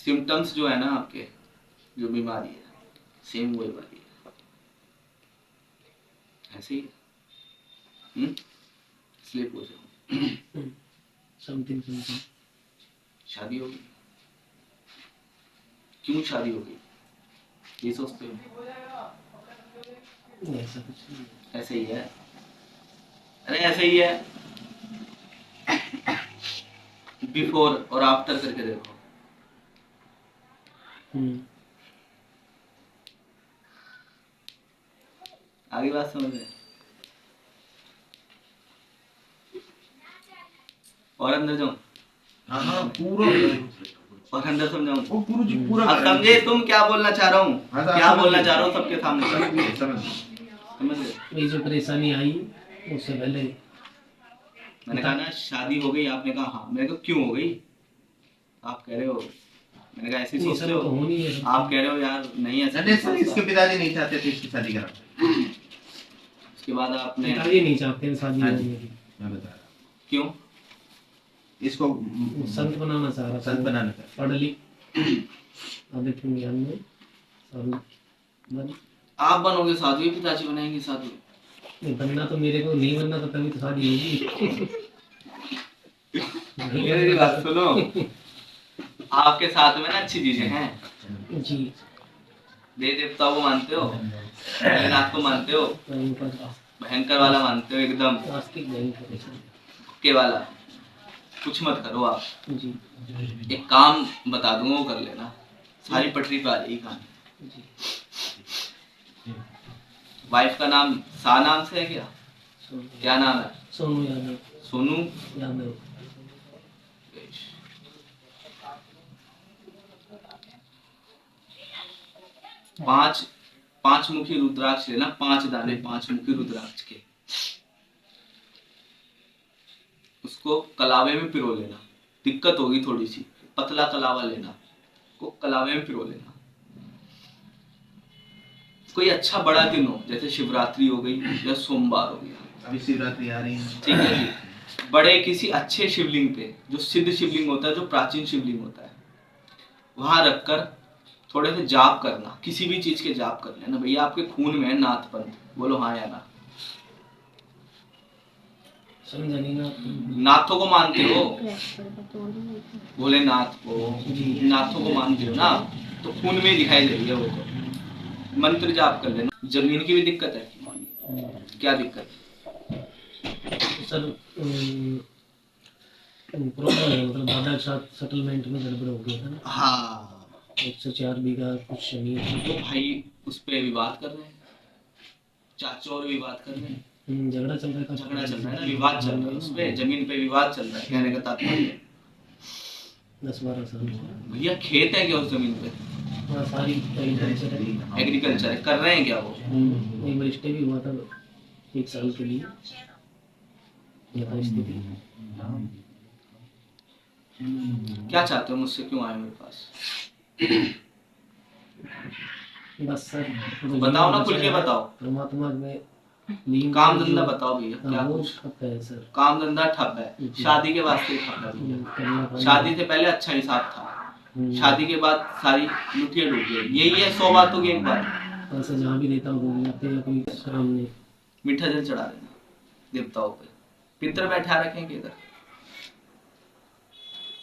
Symptoms जो है ना आपके, जो बीमारी है सेम वही वाली है, ऐसे ही इसलिए पूछ रहा हूँ। समथिंग शादी होगी, क्यों शादी होगी ये सोचते हो? ऐसा कुछ नहीं। ऐसे ही है, अरे ऐसे ही है, बिफोर और आफ्टर करके देखो। आगे बात समझ में? और अंदर जाऊं? हाँ पूरा और अंदर समझाऊं? वो पूरा अब समझे तुम क्या बोलना चाह रहा हूँ? हाँ, क्या समझ बोलना गए। चाह रहा हूँ सबके सामने? समझ गए? ये जो परेशानी आई उससे पहले मैंने कहा ना शादी हो गई, आपने कहा हाँ, मैंने कहा क्यों हो गई? आप कह रहे हो, मैंने कहा ऐसे ही नहीं, सोचते सब हो? तो होनी है। आप कह रहे हो यार नहीं ऐसा नहीं सर, इसके पिताजी नहीं चाहते थे इसकी शादी करा। उसके बाद आपने पिताजी नहीं चाहते शादी हाँ होने जी, की। मैं बता रहा क्यों? हूँ इसको वो संत बनाना चाह रहा था। संत बनाना था। पढ़ लिख आदित्य ज्ञान में साधु बन। आप बनोगे साधु, ही पिताजी बनाएंगे साधु? नहीं बनना तो मेरे को नहीं बनना, तो तभी तो शादी होगी। मेरी बात सुनो, आपके साथ में ना अच्छी चीजें हैं जी। देव देवताओं को मानते हो, भोलेनाथ को मानते हो, भयंकर वाला मानते हो, एकदम आस्तिक भयंकर के वाला, कुछ मत करो आप। जी। एक काम बता दूंगा वो कर लेना, सारी पटरी पे आ जाएगी कहानी। जी। वाइफ का नाम सा नाम से है क्या? क्या नाम है? सोनू यादव। सोनू यादव। पांच मुखी रुद्राक्ष लेना, 5 दाने 5 मुखी रुद्राक्ष के, उसको कलावे में पिरो लेना। दिक्कत होगी थोड़ी सी, पतला कलावा लेना, को कलावे में पिरो लेना। कोई अच्छा बड़ा दिन हो, जैसे शिवरात्रि हो गई या सोमवार हो गया, अभी शिवरात्रि आ रही है, ठीक है जी। बड़े किसी अच्छे शिवलिंग पे, जो सिद्ध शिवलिंग होता है, जो प्राचीन शिवलिंग होता है, वहां रखकर थोड़े से जाप करना, किसी भी चीज के जाप कर लेना। भैया आपके खून में है नाथपंथ, बोलो हाँ या ना? समझा नहीं ना। नाथों को मानते हो, भोलेनाथ को, नाथों को मानते हो ना, तो खून में दिखाई दे रही है वो। तो मंत्र जाप कर लेना। जमीन की भी दिक्कत है, क्या दिक्कत? सर प्रॉब्लम है, मतलब दादा के साथ सेटलमेंट में गड़बड़ हो गया था ना। हाँ, 104 बीघा कुछ जमीन थी। तो भाई उस पे विवाद कर रहे हैं, चाचा और विवाद कर रहे हैं, झगड़ा चल रहा था। झगड़ा चल रहा है ना, विवाद चल रहा है, उस पे जमीन पे विवाद चल रहा है। कहने का तात्पर्य 10-12 साल भैया खेत है क्या उस जमीन पे? हाँ, सारी एग्रीकल्चर है, कर रहे हैं क्या वो? एक बार स्टे भी हुआ था 1 साल के लिए, स्थिति। क्या चाहते हो मुझसे, क्यों आए मेरे पास? बस सर बताओ ना, खुल के बताओ। परमात्मा में काम धंधा बताओ भैया, क्या वो कुछ? ठप है सर। काम धंधा ठप है, शादी के वास्ते ठप है। शादी से पहले अच्छा हिसाब था, शादी के बाद सारी लुटिया डूब गई। यही है 100 बातों की एक बात। पैसा जहाँ भी देता हूँ कोई सामने मीठा जल चढ़ा देना देवताओं पे। पितर बैठा रखे हैं किधर?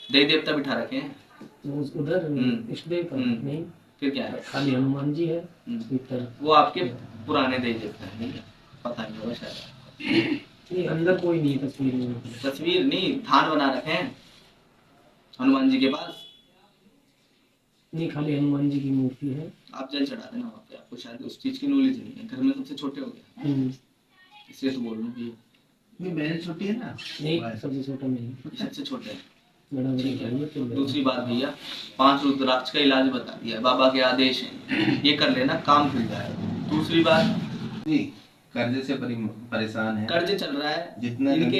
देवी देवता बिठा रखे हैं उधर इष्ट देव का नहीं, फिर क्या है? खाली हनुमान जी है पितर। वो आपके पुराने देवी देवता है, नहीं पता नहीं होगा शायद। नहीं, अंदर कोई नहीं तस्वीर में। तस्वीर नहीं, थान बना रखे हैं हनुमान जी के पास। नहीं, खाली हनुमान जी की मूर्ति है। आप जल चढ़ा देना वहाँ पे, आपको शायद उस चीज की नॉलेज नहीं है। घर में सबसे छोटे हो गए, इसलिए तो बोल रहा हूँ भैया। ये बहन छोटी है ना? नहीं, सबसे छोटा नहीं, सबसे छोटे हैं। बड़ा। दूसरी बात भैया, 5 रुद्राक्ष का इलाज बता दिया, बाबा के आदेश हैं, ये कर लेना, काम खुल जाएगा। दूसरी बात, कर्जे से परेशान है, कर्ज चल रहा है, जितना इनके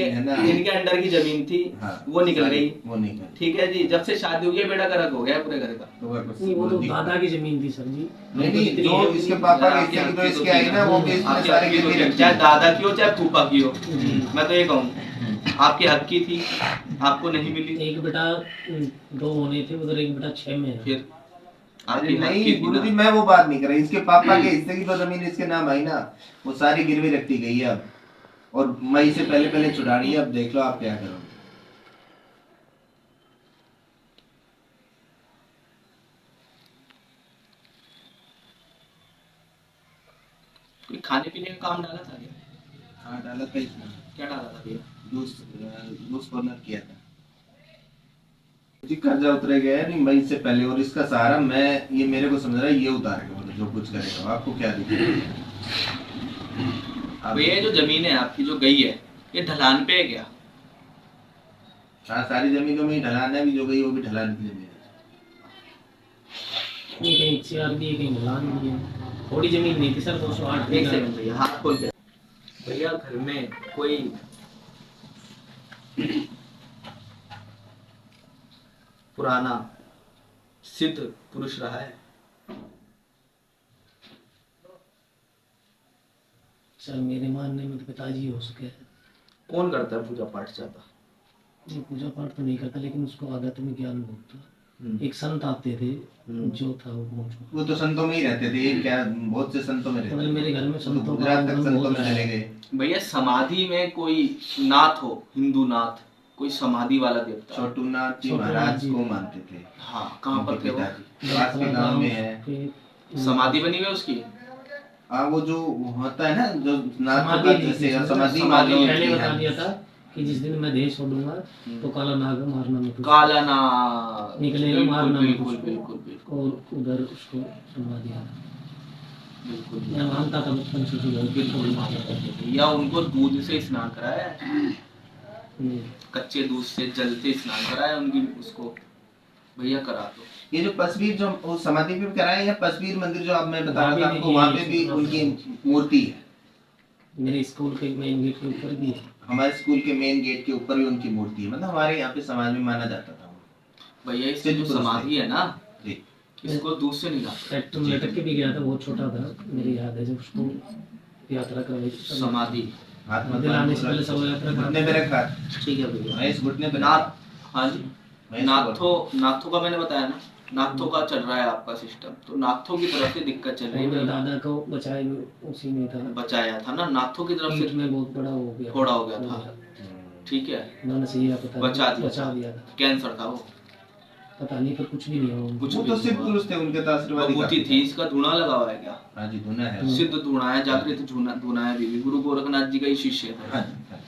अंडर की जमीन थी, हाँ, वो निकल गई, ठीक है जी। जब से शादी हुई है बेड़ा गर्क हो गया पूरे घर का। नहीं, वो तो दादा की जमीन थी सर जी। नहीं, जो इसके पापा की थी, जो इसके आई ना, वो भी इसमें सारे गिरवी रखी, चाहे दादा की हो चाहे फूफा की हो। मैं तो ये कहूँ आपके हक की थी, आपको नहीं मिली? एक बेटा 2 होने थे उधर, एक बेटा 6 में है। फिर अरे आपकी हक की नहीं थी गुरुजी, ना। मैं वो बात नहीं कर रहा, इसके पापा के हिस्से की तो जमीन इसके नाम आई ना, वो सारी गिरवी रखी गई है अब, और मई से पहले पहले छुड़ानी है। अब देख लो आप क्या करोगे। कोई खाने पीने का काम डाला था क्या? हाँ डाला था इसमें, क्या डाला था भैया? जूस जूस कॉर्नर किया था जी। कर्जा उतरे गया है नहीं मई से पहले, और इसका सहारा मैं, ये मेरे को समझ रहा है, ये उतारेगा, मतलब जो कुछ करेगा। आपको क्या दिक्कत भैया ये जो जमीन है आपकी जो गई है, ये ढलान पे है क्या? हाँ सारी जमीनों में ही ढलान है, अभी जो गई वो भी ढलान की जमीन है। ये कहीं 4 दिए, कहीं ढलान दिए। थोड़ी जमीन नहीं थी सर, 208 एक बीघा। सेकंड भैया, हाथ खोल के। भैया घर में कोई पुराना सिद्ध पुरुष रहा है? सर मेरे मानने में तो पिताजी हो सके हैं। कौन करता है पूजा पाठ ज्यादा? ये पूजा पाठ तो नहीं करता, लेकिन उसको आध्यात्मिक ज्ञान बहुत था। हम्म। एक संत आते थे, जो था वो बहुत। वो तो संतों में ही रहते थे, ये क्या बहुत से संतों में रहते मतलब थे। मेरे घर में वो तो संतों का गुजरात तक आगमन संतों बहुत में रहा चले है। गए। भैया समाधि में कोई नाथ हो, हिंदू नाथ, कोई समाधि वाला देवता? छोटू नाथ जी छोटू नाथ महाराज जी। को मानते थे। हाँ, कहाँ पर उनके थे वो? पिताजी पास के गांव में है। के- समाधि बनी हुई है उसकी? हाँ वो जो होता है ना, जो नाथों समाधि का ली थी जैसे इसने। समाधि मान समाधि लो पहले उनकी, बता हाँ। दिया था कि जिस दिन मैं देह छोड़ूंगा तो काला नाग मारना मत उसको। काला नाग निकलेगा, बिल्कुल मारना मत बिल्कुल उसको। बिल्कुल बिल्कुल और उधर उसको सुनवा दिया था। बिल्कुल मैं मानता था बचपन से जो बहुत बिल्कुल मानता था भैया, उनको दूध से स्नान कराया है, कच्चे दूध से जल से स्नान कराया उनकी, उसको भैया करा दो। ये जो पसवीर जो वो समाधि पे कराए, या पसवीर मंदिर जो आप मैं बता वहाँ रहा था पे भी आपको, वहाँ पे यही भी है। उनकी मूर्ति है। मेरे स्कूल के मेन गेट के ऊपर भी है। हमारे स्कूल के मेन गेट के ऊपर भी उनकी मूर्ति है, मतलब हमारे यहाँ पे समाज में माना जाता था। भैया इसकी जो सिद्ध पुरुष समाधि थे है ना, जी। इसको दूध से नहीं लाते। ट्रैक्टर में लटक के भी गया था, बहुत छोटा था, मेरी याद है जब उसको यात्रा करवाई थी। समाधि हाथ मत मंदिर आने से पहले सब यात्रा घुटने पे रखा। ठीक है भैया। महेश घुटने पे नाथ, रखा। हाँ जी, महेश नाथों का मैंने बताया ना, नाथों का चल रहा है आपका सिस्टम, तो नाथों की तरफ से दिक्कत चल रही और मेरे है। दादा को बचाए उसी में था। बचाया था ना, नाथों की तरफ पीठ से में बहुत बड़ा हो गया, फोड़ा हो गया था, ठीक है, उन्होंने सही पता बचा दिया था। कैंसर था वो, पता नहीं, पर कुछ भी नहीं हुआ। कुछ वो भी तो नहीं सिद्ध हुआ। पुरुष थे, उनके तो आशीर्वाद ही विभूति काफी थी, था। इसका धुना लगा हुआ है क्या? हाँ जी धुना है। सिद्ध धुना है, जागृत धुना है, भी गुरु गोरखनाथ जी का ही शिष्य था। हाँ जी, हाँ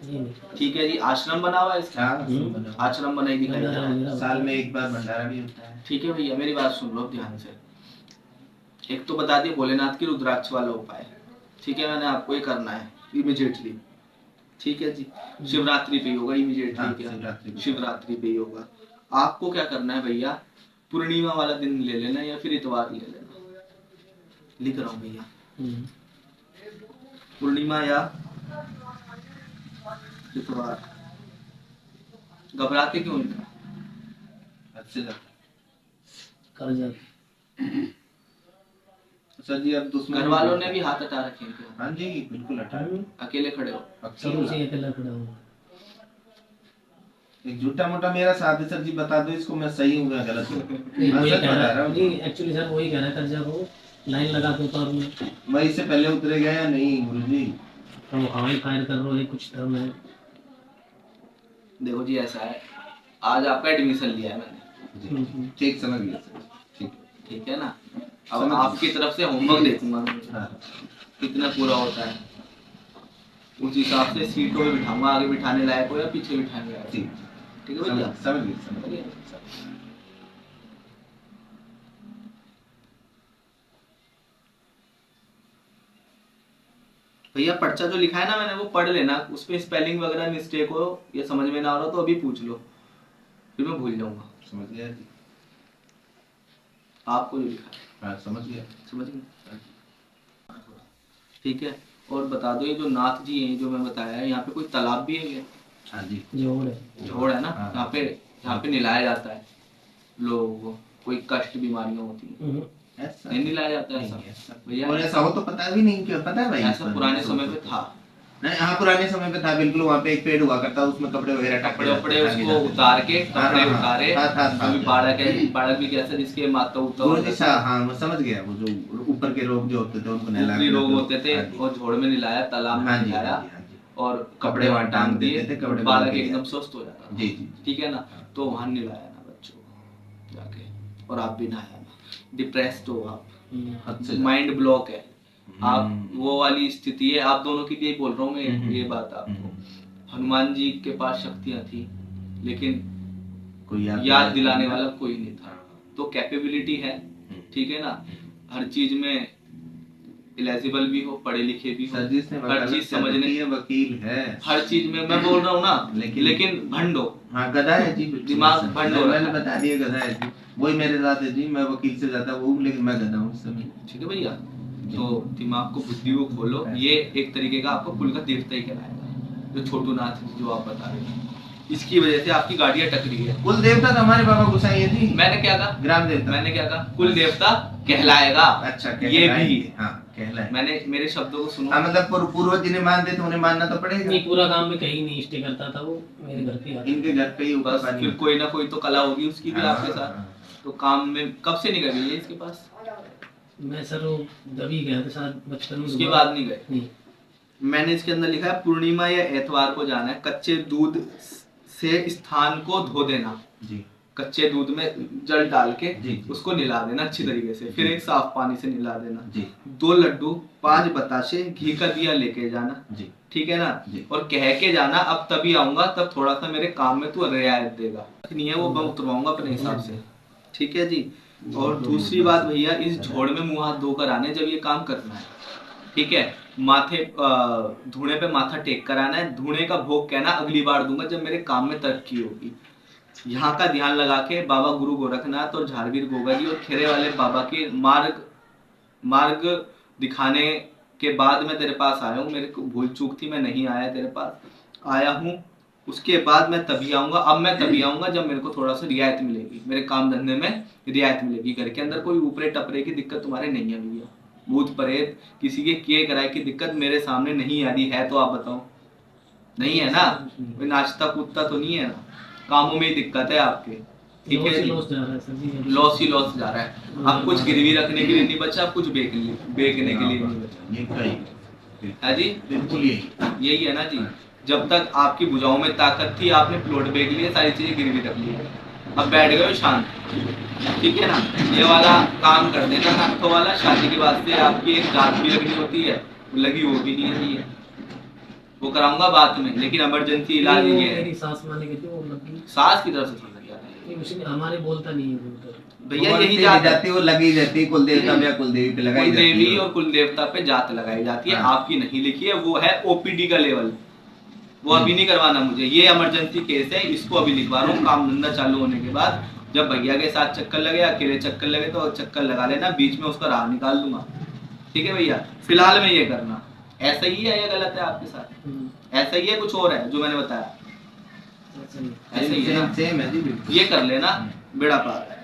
ये नहीं। ठीक है जी, आश्रम बना हुआ है इसका? हाँ, बना हुआ। आश्रम बना ही दिखाई दे रहा है। साल में एक बार भंडारा भी होता है। ठीक है भैया, मेरी बात सुन लो अब ध्यान से। एक तो बता दिया भोलेनाथ की रुद्राक्ष वाला उपाय, ठीक है, मैंने आपको ये करना है इमिजिएटली, ठीक है जी। शिवरात्रि पे ही होगा इमिजिएटली, हाँ, क्या शिवरात्रि पे ही होगा। आपको क्या करना है भैया, पूर्णिमा वाला दिन ले लेना या फिर इतवार ले लेना, लिख रहा हूँ भैया, पूर्णिमा या इतवार। घबराते क्यों इनका? अच्छे से कर जाते। सर जी, अब दुश्मन घर वालों ने भी हाथ हटा रखे हैं क्या? हाँ जी बिल्कुल हटा। अकेले खड़े हो? शुरू से अकेला खड़ा हूँ। एक झूठा मोटा मेरा साथ है सर जी, बता दो इसको मैं सही हूँ या गलत हूँ। नहीं, हाँ, वही सच कह बता रहा रहा है, हूँ। नहीं एक्चुअली सर वही कह रहा है, कर्जा को लाइन लगा के उतार लो। मैं इससे पहले उतरे गया या नहीं गुरु जी? तो हवाई फायर कर रहे हो, कुछ टर्म है। देखो जी ऐसा है, आज आपका एडमिशन लिया है मैंने, ठीक समझ गया सर, ठीक। ठीक है ना, अब आपकी तरफ से होमवर्क देखूंगा मैं, हाँ कितना पूरा होता है, उस हिसाब से सीटों में बिठाऊंगा, आगे बिठाने लायक हो या पीछे बिठाने लायक हो। ठीक ठीक है भैया, समझ गया। भैया पर्चा जो लिखा है ना मैंने वो पढ़ लेना, उसमें स्पेलिंग वगैरह मिस्टेक हो या समझ में ना आ रहा तो अभी पूछ लो, फिर मैं भूल जाऊंगा। समझ गया जी। आपको जो लिखा है हाँ समझ गया। समझ गए, ठीक है। और बता दो ये जो नाथ जी हैं जो मैं बताया है, यहाँ पे कोई तालाब भी है क्या? हाँ जी जोड़ है ना, हाँ। यहाँ पे नहलाया जाता है लोगों को, कोई कष्ट बीमारियां होती है, नहीं नहलाया जाता है ऐसा भैया? और ऐसा हो तो पता भी नहीं, क्या पता है भाई? ऐसा पुराने समय पे था, नहीं, हाँ पुराने समय पे था बिल्कुल, वहाँ पे एक पेड़ हुआ करता, उसमें कपड़े वगैरह टांगे कपड़े उपड़े जाते थे, उसको उतार के हाँ, कपड़े हाँ, हाँ, उतारे, था, अभी बाड़क है, बाड़क भी कैसा जिसके माता उता गुरु होता जी था, हाँ मैं समझ गया, वो जो ऊपर के रोग जो होते थे उनको ऊपरी नहला रोग होते थे, हाँ जी, और झोड़ में नहलाया, तालाब में हाँ जी, नहलाया हाँ जी, हाँ जी, और कपड़े वहां टांग दिए, देते थे, कपड़े बालक बदल के एकदम गए। स्वस्थ हो जाता था। जी, जी, ठीक है ना, हाँ। तो वहां नहलाया ना बच्चों को जाके, और आप भी नहाया ना, डिप्रेस्ड हो आप, हद से माइंड ब्लॉक है आप, हम्म। वो वाली स्थिति है, आप दोनों के लिए बोल रहा हूँ मैं ये हम्म, बात आपको। हम्म। हनुमान जी के पास शक्तियां थी, लेकिन कोई याद दिलाने वाला कोई नहीं था। हाँ। तो कैपेबिलिटी है, ठीक है ना, हर चीज में एलिजिबल भी हो, पढ़े लिखे भी हो, सर जिसने हर वकालत चीज कर रखी समझने, है, वकील है, हर चीज में मैं बोल रहा हूँ ना, लेकिन भंड हो, हाँ गधा है जी, दिमाग भंड हो मैंने रखा है। बता दिया गधा है जी, वही मेरे साथ है जी, मैं वकील से ज्यादा वो हूँ, लेकिन मैं गधा हूँ इस समय। ठीक है भैया, तो दिमाग को, बुद्धि को खोलो, ये एक तरीके का आपको कुल का देवता ही कहलाएगा, जो छोटू नाथ जो आप बता रहे हो, इसकी वजह से आपकी गाड़ियां टकरी है। कुल देवता तो हमारे बाबा गुसाई है जी। मैंने क्या कहा, ग्राम देवता, मैंने क्या कहा, कुल देवता कहलाएगा। अच्छा ये भी हाँ कहलाए, मैंने, मेरे शब्दों को सुनो। हाँ मतलब पूर्वज जिन्हें मानते थे उन्हें मानना तो पड़ेगा। नहीं, पूरा काम में कहीं नहीं स्टे करता था वो, मेरे घर पे आता इनके घर पे ही ऊपर बस, पानी फिर कोई ना कोई तो कला होगी उसकी भी हाँ, आपके साथ। हाँ। तो काम में कब से निकल गई है इसके पास? मैं सर वो जब ही गया था शायद बचपन में, उसके बाद नहीं गए? नहीं। मैंने इसके अंदर लिखा है पूर्णिमा या एतवार को जाना है, कच्चे दूध से स्थान को धो देना, जी कच्चे दूध में जल डाल के जी, जी। उसको निला देना अच्छी तरीके से, फिर जी। एक साफ पानी से निला देना, जी 2 लड्डू 5 बताशे घी का दिया लेके जाना, जी ठीक है ना, जी। और कह के जाना अब तभी आऊंगा, तब थोड़ा सा मेरे काम में तू रियायत देगा, नहीं है वो मैं उतरवाऊंगा अपने हिसाब से, ठीक है जी। और दूसरी बात भैया, इस झोड़ में मुंह हाथ धोकर आने जब ये काम करना है, ठीक है, माथे धूणे पे माथा टेक कर आना है, धूणे का भोग कहना अगली बार दूंगा जब मेरे काम में तरक्की होगी। यहाँ का ध्यान लगा के बाबा गुरु गोरखनाथ और झारवीर गोगा जी और खेरे वाले बाबा के मार्ग दिखाने के बाद मैं तेरे पास आया हूँ, मेरे को भूल चूक थी मैं नहीं आया तेरे पास, आया हूँ, उसके बाद मैं तभी आऊंगा। अब मैं तभी आऊंगा जब मेरे को थोड़ा सा रियायत मिलेगी, मेरे काम धंधे में रियायत मिलेगी, घर के अंदर कोई ऊपरे टपरे की दिक्कत तुम्हारे नहीं है भैया, भूत प्रेत किसी के किए कराए की दिक्कत मेरे सामने नहीं आ रही है, तो आप बताओ, नहीं है ना, कोई नाचता कूदता तो नहीं है ना, कामों में ही दिक्कत है आपके, ठीक है जी, लॉस जा रहा है सर जी, लॉस ही लॉस जा रहा है। अब कुछ गिरवी रखने के लिए नहीं बचा, कुछ बेचने के लिए नहीं बचा, ये सही है जी, बिल्कुल यही है ना जी। जब तक आपकी भुजाओं में ताकत थी, आपने प्लॉट बेच लिए, सारी चीजें गिरवी रख ली, अब बैठ गए हो शांत, ठीक है ना। ये वाला काम कर देना नाटकों वाला, शादी के बाद से आपकी एक जात भी लगनी होती है, लगी वो भी नहीं है, वो कराऊंगा बाद में, लेकिन इमरजेंसी इलाज ये है। मेरी सास माने की थी, वो लगी, सास की तरफ से थोड़ी लग जाता है नहीं उसी ने हमारे बोलता नहीं है वो तो। भैया, यही जात जाती वो लगी रहती है, कुल देवता या कुल देवी पे लगाई कुल जाती देवी है। और कुल देवता पे जात लगाई जाती है, हाँ। आपकी नहीं लिखी है, वो है ओपीडी का लेवल, वो अभी नहीं करवाना मुझे, ये इमरजेंसी केस है, इसको अभी लिखवा रहा हूँ, काम धंधा चालू होने के बाद जब भैया के साथ चक्कर लगे, अकेले चक्कर लगे तो चक्कर लगा लेना, बीच में उसका राह निकाल दूंगा, ठीक है भैया। फिलहाल में ये करना, ऐसा ही है या गलत है आपके साथ? ऐसा ही है, कुछ और है जो मैंने बताया? ऐसा ही है ना, सेम है जी बिल्कुल। ये कर लेना, बेड़ा पार है।